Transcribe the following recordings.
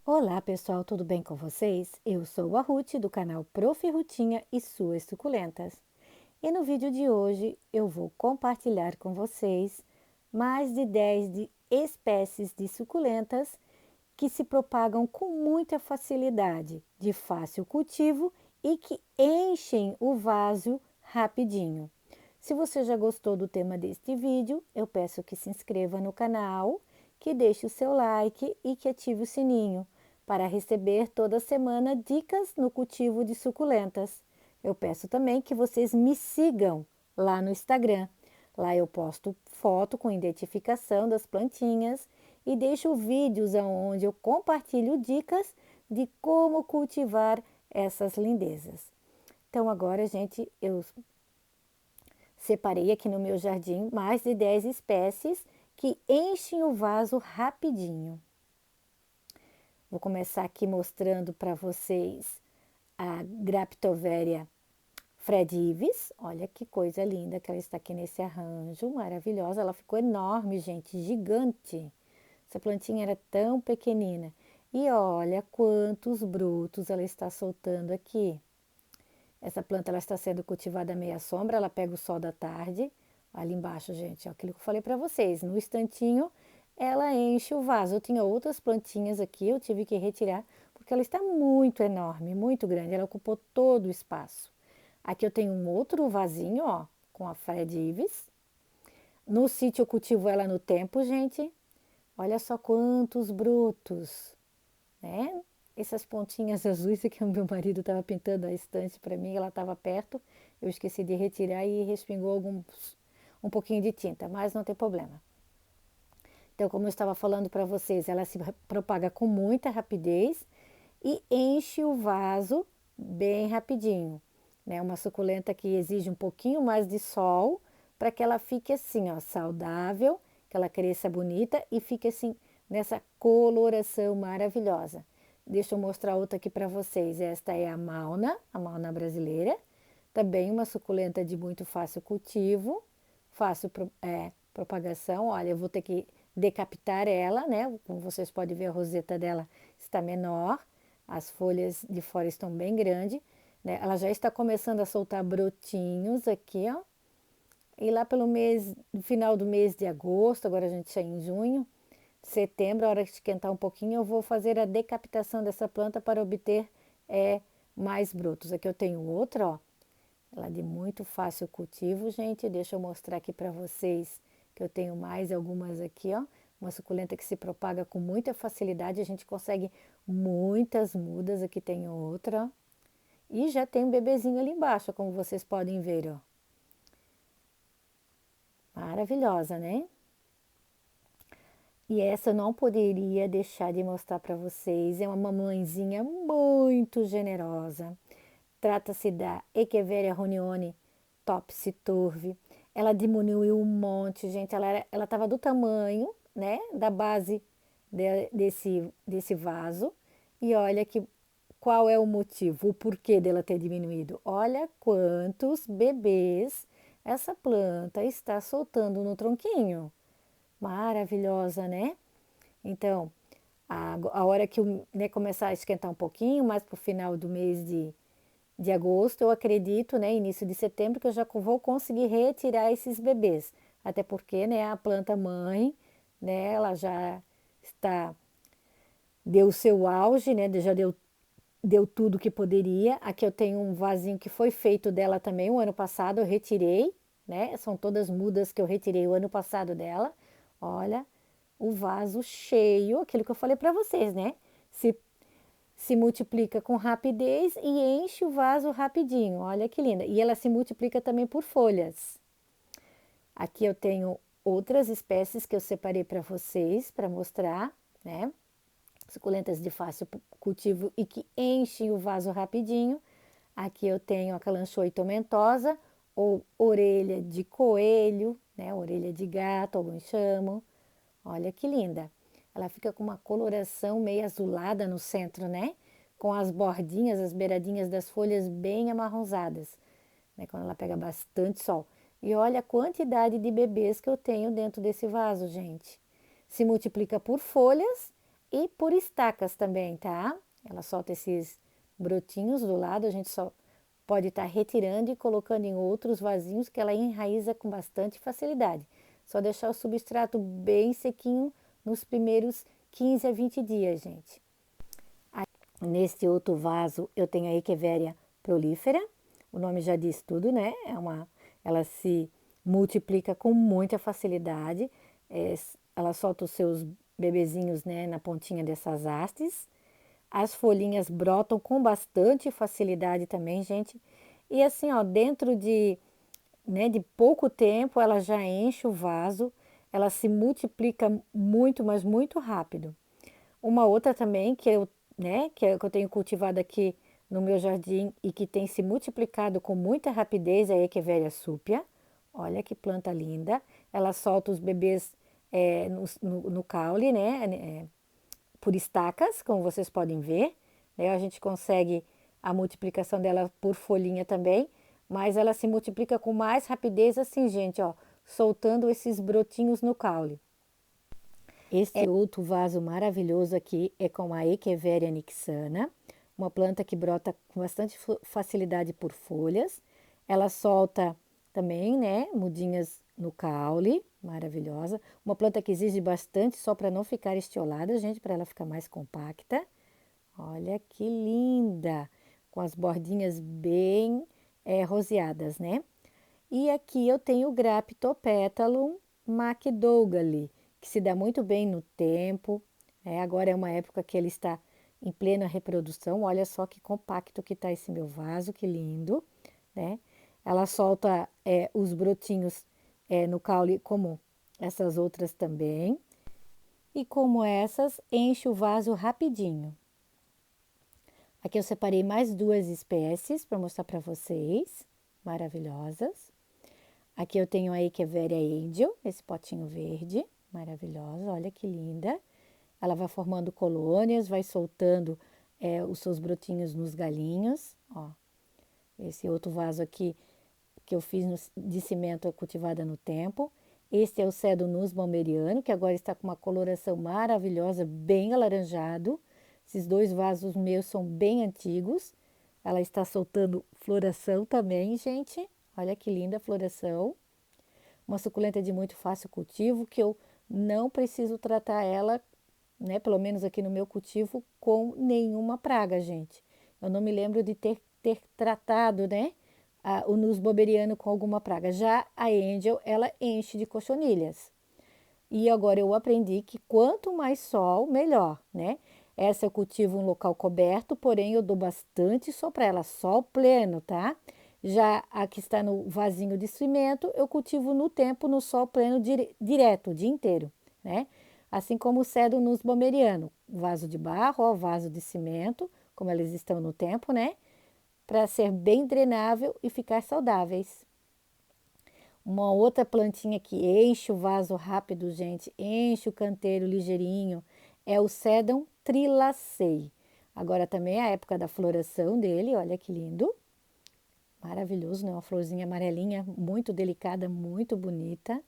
Olá pessoal, tudo bem com vocês? Eu sou a Ruth do canal Prof. Rutinha e suas suculentas. E no vídeo de hoje eu vou compartilhar com vocês mais de 10 espécies de suculentas que se propagam com muita facilidade, de fácil cultivo e que enchem o vaso rapidinho. Se você já gostou do tema deste vídeo, eu peço que se inscreva no canal, que deixe o seu like e que ative o sininho para receber toda semana dicas no cultivo de suculentas. Eu peço também que vocês me sigam lá no Instagram. Lá eu posto foto com identificação das plantinhas e deixo vídeos onde eu compartilho dicas de como cultivar essas lindezas. Então agora, gente, eu separei aqui no meu jardim mais de 10 espécies que enchem o vaso rapidinho. Vou começar aqui mostrando para vocês a Graptoveria Fredivis. Olha que coisa linda que ela está aqui nesse arranjo, maravilhosa. Ela ficou enorme, gente, gigante. Essa plantinha era tão pequenina. E olha quantos brotos ela está soltando aqui. Essa planta ela está sendo cultivada à meia sombra, ela pega o sol da tarde. Ali embaixo, gente, ó, aquilo que eu falei para vocês. No instantinho, ela enche o vaso. Eu tinha outras plantinhas aqui, eu tive que retirar, porque ela está muito enorme, muito grande. Ela ocupou todo o espaço. Aqui eu tenho um outro vasinho, ó, com a Fred Ives. No sítio eu cultivo ela no tempo, gente. Olha só quantos brotos, né? Essas pontinhas azuis que o meu marido estava pintando a estante para mim, ela estava perto. Eu esqueci de retirar e respingou um pouquinho de tinta, mas não tem problema. Então, como eu estava falando para vocês, ela se propaga com muita rapidez e enche o vaso bem rapidinho. Né? Uma suculenta que exige um pouquinho mais de sol para que ela fique assim, ó, saudável, que ela cresça bonita e fique assim nessa coloração maravilhosa. Deixa eu mostrar outra aqui para vocês. Esta é a mauna brasileira. Também uma suculenta de muito fácil cultivo, fácil propagação. Olha, eu vou ter que decapitar ela, né? Como vocês podem ver, a roseta dela está menor, as folhas de fora estão bem grandes, né? Ela já está começando a soltar brotinhos aqui, ó. E lá pelo mês, no final do mês de agosto, agora a gente está em junho, setembro, a hora de esquentar um pouquinho, eu vou fazer a decapitação dessa planta para obter mais brotos. Aqui eu tenho outra, ó. Ela é de muito fácil cultivo, gente. Deixa eu mostrar aqui para vocês que eu tenho mais algumas aqui, ó. Uma suculenta que se propaga com muita facilidade. A gente consegue muitas mudas. Aqui tem outra, ó. E já tem um bebezinho ali embaixo, como vocês podem ver, ó. Maravilhosa, né? E essa eu não poderia deixar de mostrar para vocês. É uma mamãezinha muito generosa. Trata-se da Echeveria ronione topsy-turvy. Ela diminuiu um monte, gente. Ela estava do tamanho, né, da base desse vaso. E olha que qual é o motivo, o porquê dela ter diminuído. Olha quantos bebês essa planta está soltando no tronquinho. Maravilhosa, né? Então, a hora que né, começar a esquentar um pouquinho, mais para o final do mês de agosto, eu acredito, né, início de setembro, que eu já vou conseguir retirar esses bebês. Até porque, né, a planta mãe, né, ela já está, deu o seu auge, né, já deu tudo que poderia. Aqui eu tenho um vasinho que foi feito dela também o ano passado, eu retirei, né, são todas mudas que eu retirei o ano passado dela. Olha, o vaso cheio, aquilo que eu falei para vocês, né? Se multiplica com rapidez e enche o vaso rapidinho. Olha que linda. E ela se multiplica também por folhas. Aqui eu tenho outras espécies que eu separei para vocês para mostrar, né? Suculentas de fácil cultivo e que enchem o vaso rapidinho. Aqui eu tenho a calanchoe tomentosa ou orelha de coelho, né? Orelha de gato, alguns chamam. Olha que linda. Ela fica com uma coloração meio azulada no centro, né? Com as bordinhas, as beiradinhas das folhas bem amarronzadas, né? Quando ela pega bastante sol. E olha a quantidade de bebês que eu tenho dentro desse vaso, gente. Se multiplica por folhas e por estacas também, tá? Ela solta esses brotinhos do lado, a gente só pode estar retirando e colocando em outros vasinhos que ela enraiza com bastante facilidade. Só deixar o substrato bem sequinho nos primeiros 15 a 20 dias, gente. Neste outro vaso eu tenho a Echeveria prolífera, o nome já diz tudo, né? Ela se multiplica com muita facilidade, ela solta os seus bebezinhos, né, na pontinha dessas hastes. As folhinhas brotam com bastante facilidade também, gente. E assim, ó, dentro de pouco tempo ela já enche o vaso, ela se multiplica muito, mas muito rápido. Uma outra também que eu tenho cultivado aqui no meu jardim e que tem se multiplicado com muita rapidez é a Echeveria súpia. Olha que planta linda. Ela solta os bebês no caule, né? Por estacas, como vocês podem ver. Né? A gente consegue a multiplicação dela por folhinha também, mas ela se multiplica com mais rapidez assim, gente, ó, soltando esses brotinhos no caule. Este outro vaso maravilhoso aqui é com a Echeveria nixana, uma planta que brota com bastante facilidade por folhas. Ela solta também, né, mudinhas no caule, maravilhosa. Uma planta que exige bastante só para não ficar estiolada, gente, para ela ficar mais compacta. Olha que linda, com as bordinhas bem roseadas, né? E aqui eu tenho o Graptopétalum macdougalli, que se dá muito bem no tempo. Agora é uma época que ele está em plena reprodução. Olha só que compacto que está esse meu vaso, que lindo, né? Ela solta os brotinhos no caule, como essas outras também. E como essas, enche o vaso rapidinho. Aqui eu separei mais duas espécies para mostrar para vocês, maravilhosas. Aqui eu tenho a Echeveria angel, esse potinho verde, maravilhosa, olha que linda. Ela vai formando colônias, vai soltando os seus brotinhos nos galinhos, ó. Esse outro vaso aqui que eu fiz de cimento é cultivada no tempo. Este é o Cedonus baumeriano, que agora está com uma coloração maravilhosa, bem alaranjado. Esses dois vasos meus são bem antigos. Ela está soltando floração também, gente. Olha que linda a floração. Uma suculenta de muito fácil cultivo, que eu não preciso tratar ela, né, pelo menos aqui no meu cultivo, com nenhuma praga, gente. Eu não me lembro de ter tratado, né, o Nus boberiano com alguma praga. Já a Angel, ela enche de cochonilhas. E agora eu aprendi que quanto mais sol, melhor, né? Essa eu cultivo em local coberto, porém eu dou bastante sol para ela, sol pleno, tá? Já a que está no vasinho de cimento, eu cultivo no tempo, no sol pleno direto, o dia inteiro, né? Assim como o Cedonus baumeriano, vaso de barro, ó, vaso de cimento, como eles estão no tempo, né? Para ser bem drenável e ficar saudáveis. Uma outra plantinha que enche o vaso rápido, gente, enche o canteiro ligeirinho, é o Sedum trilacei. Agora também é a época da floração dele, olha que lindo. Maravilhoso, né? Uma florzinha amarelinha, muito delicada, muito bonita.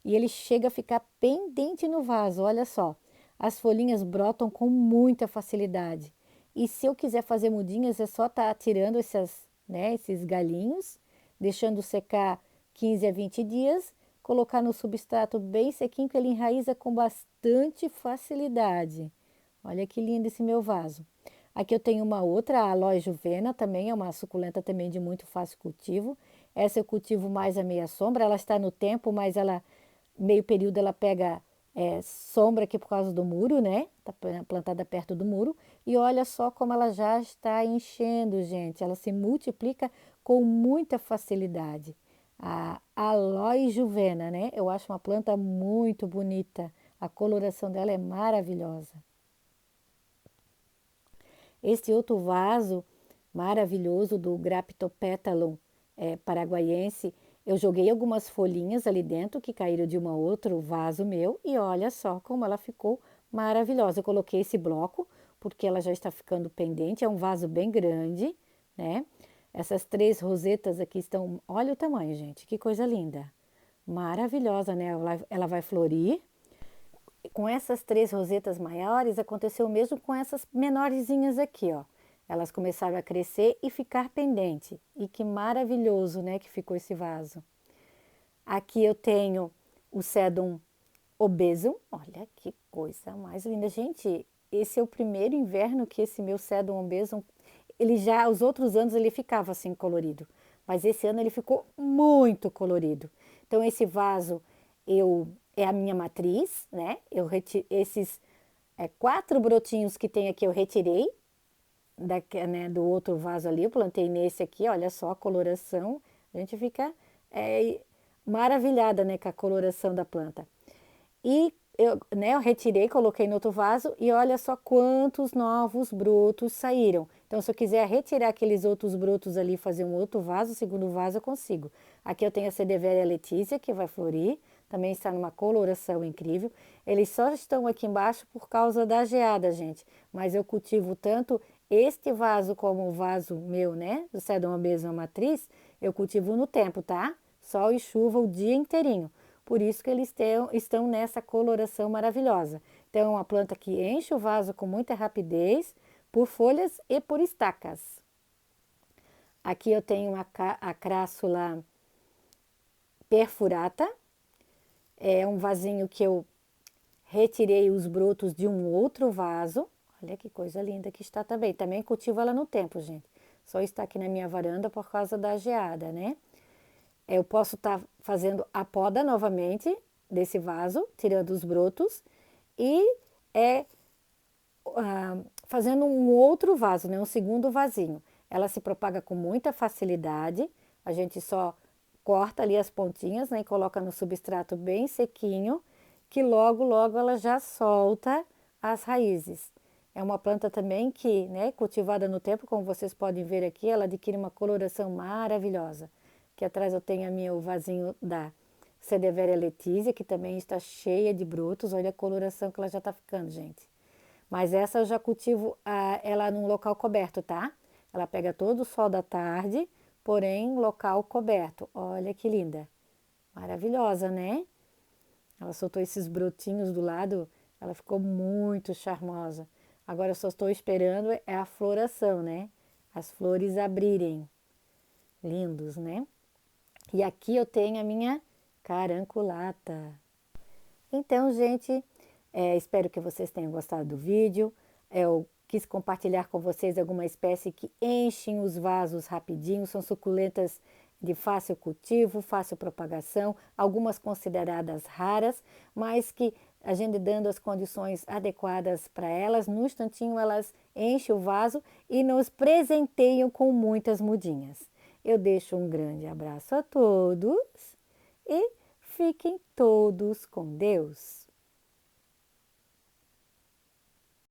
E ele chega a ficar pendente no vaso, olha só. As folhinhas brotam com muita facilidade. E se eu quiser fazer mudinhas, é só estar tirando esses galinhos, deixando secar 15 a 20 dias, colocar no substrato bem sequinho, que ele enraiza com bastante facilidade. Olha que lindo esse meu vaso. Aqui eu tenho uma outra, a Aloe juvena, também é uma suculenta também de muito fácil cultivo. Essa eu cultivo mais a meia sombra, ela está no tempo, mas ela, meio período, ela pega sombra aqui por causa do muro, né? Está plantada perto do muro. E olha só como ela já está enchendo, gente. Ela se multiplica com muita facilidade. A Aloe juvena, né? Eu acho uma planta muito bonita. A coloração dela é maravilhosa. Este outro vaso maravilhoso do Graptopétalum paraguaiense, eu joguei algumas folhinhas ali dentro que caíram de um outro vaso meu e olha só como ela ficou maravilhosa. Eu coloquei esse bloco porque ela já está ficando pendente, é um vaso bem grande, né? Essas três rosetas aqui estão, olha o tamanho, gente, que coisa linda. Maravilhosa, né? Ela vai florir. com essas 3 rosetas maiores, aconteceu o mesmo com essas menorzinhas aqui, ó. Elas começaram a crescer e ficar pendente. E que maravilhoso, né, que ficou esse vaso. Aqui eu tenho o Sedum obesum. Olha que coisa mais linda. Gente, esse é o primeiro inverno que esse meu Sedum obesum, ele já, os outros anos ele ficava assim colorido. Mas esse ano ele ficou muito colorido. Então esse vaso é a minha matriz, né? Esses 4 brotinhos que tem aqui eu retirei do outro vaso ali, eu plantei nesse aqui, olha só a coloração, a gente fica maravilhada, né, com a coloração da planta. E eu retirei, coloquei no outro vaso e olha só quantos novos brotos saíram. Então, se eu quiser retirar aqueles outros brotos ali, fazer um outro vaso, segundo vaso, eu consigo. Aqui eu tenho a Sadeveria Letícia, que vai florir, também está numa coloração incrível. Eles só estão aqui embaixo por causa da geada, gente. Mas eu cultivo tanto este vaso como o vaso meu, né, do Sedum Obesum Matriz, eu cultivo no tempo, tá? Sol e chuva o dia inteirinho. Por isso que eles estão nessa coloração maravilhosa. Então, é uma planta que enche o vaso com muita rapidez, por folhas e por estacas. Aqui eu tenho a Crassula perfurata. É um vasinho que eu retirei os brotos de um outro vaso. Olha que coisa linda que está também. Também cultivo ela no tempo, gente. Só está aqui na minha varanda por causa da geada, né? Eu posso estar fazendo a poda novamente desse vaso, tirando os brotos, e fazendo um outro vaso, né, um segundo vasinho. Ela se propaga com muita facilidade, a gente só corta ali as pontinhas, né, e coloca no substrato bem sequinho, que logo, logo ela já solta as raízes. É uma planta também que, né, cultivada no tempo, como vocês podem ver aqui, ela adquire uma coloração maravilhosa. Aqui atrás eu tenho o vasinho da Sadeveria Letícia, que também está cheia de brotos. Olha a coloração que ela já está ficando, gente. Mas essa eu já cultivo ela num local coberto, tá? Ela pega todo o sol da tarde, porém local coberto. Olha que linda. Maravilhosa, né? Ela soltou esses brotinhos do lado, ela ficou muito charmosa. Agora eu só estou esperando a floração, né? As flores abrirem. Lindos, né? E aqui eu tenho a minha caranculata. Então, gente, espero que vocês tenham gostado do vídeo. Eu quis compartilhar com vocês alguma espécie que enchem os vasos rapidinho. São suculentas de fácil cultivo, fácil propagação, algumas consideradas raras, mas que a gente dando as condições adequadas para elas, no instantinho elas enchem o vaso e nos presenteiam com muitas mudinhas. Eu deixo um grande abraço a todos e fiquem todos com Deus.